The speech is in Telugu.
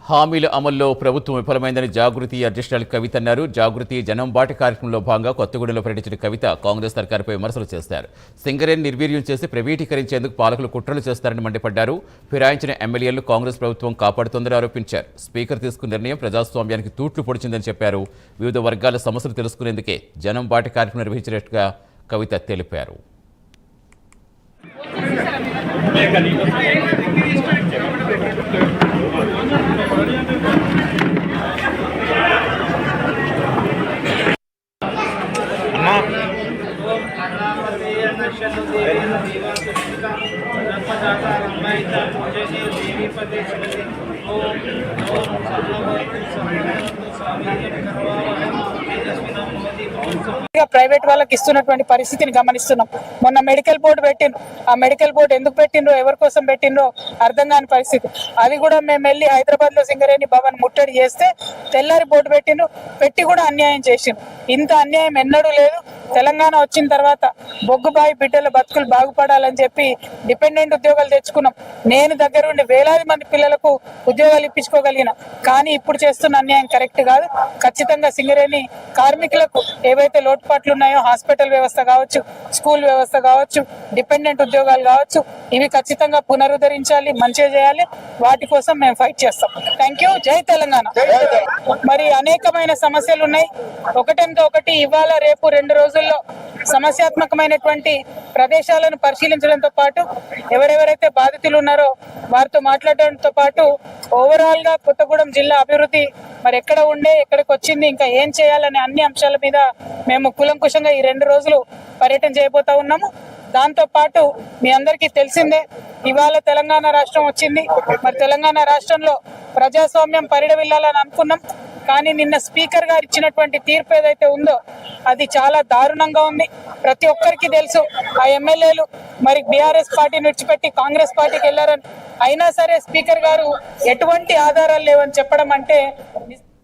హామీల అమల్లో ప్రభుత్వం విఫలమైందని జాగృతి అధ్యక్షురాలు కవిత అన్నారు. జాగృతి జనం బాటి కార్యక్రమంలో భాగంగా కొత్తగూడెంలో పర్యటించిన కవిత కాంగ్రెస్ సర్కారుపై విమర్శలు చేశారు. సింగరేణి నిర్వీర్యం చేసి ప్రైవేటీకరించేందుకు పాలకులు కుట్రలు చేస్తారని మండిపడ్డారు. ఫిరాయించిన ఎమ్మెల్యేలను కాంగ్రెస్ ప్రభుత్వం కాపాడుతోందని ఆరోపించారు. స్పీకర్ తీసుకున్న నిర్ణయం ప్రజాస్వామ్యానికి తూట్లు పొడిచిందని చెప్పారు. వివిధ వర్గాల సమస్యలు తెలుసుకునేందుకే జనం బాటి కార్యక్రమం నిర్వహించినట్టుగా కవిత తెలిపారు. ప్రైవేట్ వాళ్ళకి ఇస్తున్నటువంటి పరిస్థితిని గమనిస్తున్నాం. మొన్న మెడికల్ బోర్డు పెట్టిండ్రు. ఆ మెడికల్ బోర్డు ఎందుకు పెట్టిండ్రో, ఎవరి కోసం పెట్టిండ్రో అర్థం కాని పరిస్థితి. అది కూడా మేము వెళ్ళి హైదరాబాద్ లో సింగరేణి భవన్ ముట్టడి చేస్తే తెల్లారి బోర్డు పెట్టిండ్రు, పెట్టి కూడా అన్యాయం చేసిండ్రు. ఇంత అన్యాయం ఎన్నడూ లేదు. తెలంగాణ వచ్చిన తర్వాత బొగ్గుబాయి బిడ్డల బతుకులు బాగుపడాలని చెప్పి డిపెండెంట్ ఉద్యోగాలు తెచ్చుకున్నాం. నేను దగ్గరుండి వేలాది మంది పిల్లలకు ఉద్యోగాలు ఇప్పించుకోగలిగిన. కానీ ఇప్పుడు చేస్తున్న అన్యాయం కరెక్ట్ కాదు. ఖచ్చితంగా సింగరేణి కార్మికులకు ఏవైతే లోటుపాట్లు ఉన్నాయో, హాస్పిటల్ వ్యవస్థ కావచ్చు, స్కూల్ వ్యవస్థ కావచ్చు, డిపెండెంట్ ఉద్యోగాలు కావచ్చు, ఇవి ఖచ్చితంగా పునరుద్ధరించాలి, మంచిగా చేయాలి. వాటి కోసం మేము ఫైట్ చేస్తాం. Thank you. జై తెలంగాణ. మరి అనేకమైన సమస్యలు ఉన్నాయి. ఒకటంతో ఒకటి ఇవాళ రేపు 2 రోజుల్లో సమస్యాత్మకమైనటువంటి ప్రదేశాలను పరిశీలించడంతో పాటు ఎవరెవరైతే బాధితులు ఉన్నారో వారితో మాట్లాడడంతో పాటు ఓవరాల్ గా కొత్తగూడెం జిల్లా అభివృద్ధి మరి ఎక్కడ ఉండే, ఎక్కడికి వచ్చింది, ఇంకా ఏం చేయాలనే అన్ని అంశాల మీద మేము కూలంకుషంగా ఈ 2 రోజులు పర్యటన చేయబోతా ఉన్నాము. దాంతో పాటు మీ అందరికీ తెలిసిందే, ఇవాళ తెలంగాణ రాష్ట్రం వచ్చింది. మరి తెలంగాణ రాష్ట్రంలో ప్రజాస్వామ్యం పరిడవిల్లాలని అనుకున్నాం. కానీ నిన్న స్పీకర్ గారు ఇచ్చినటువంటి తీర్పు ఏదైతే ఉందో అది చాలా దారుణంగా ఉంది. ప్రతి ఒక్కరికి తెలుసు ఆ ఎమ్మెల్యేలు మరి బీఆర్ఎస్ పార్టీని విడిచిపెట్టి కాంగ్రెస్ పార్టీకి వెళ్లారని. అయినా సరే స్పీకర్ గారు ఎటువంటి ఆధారాలు లేవని చెప్పడం అంటే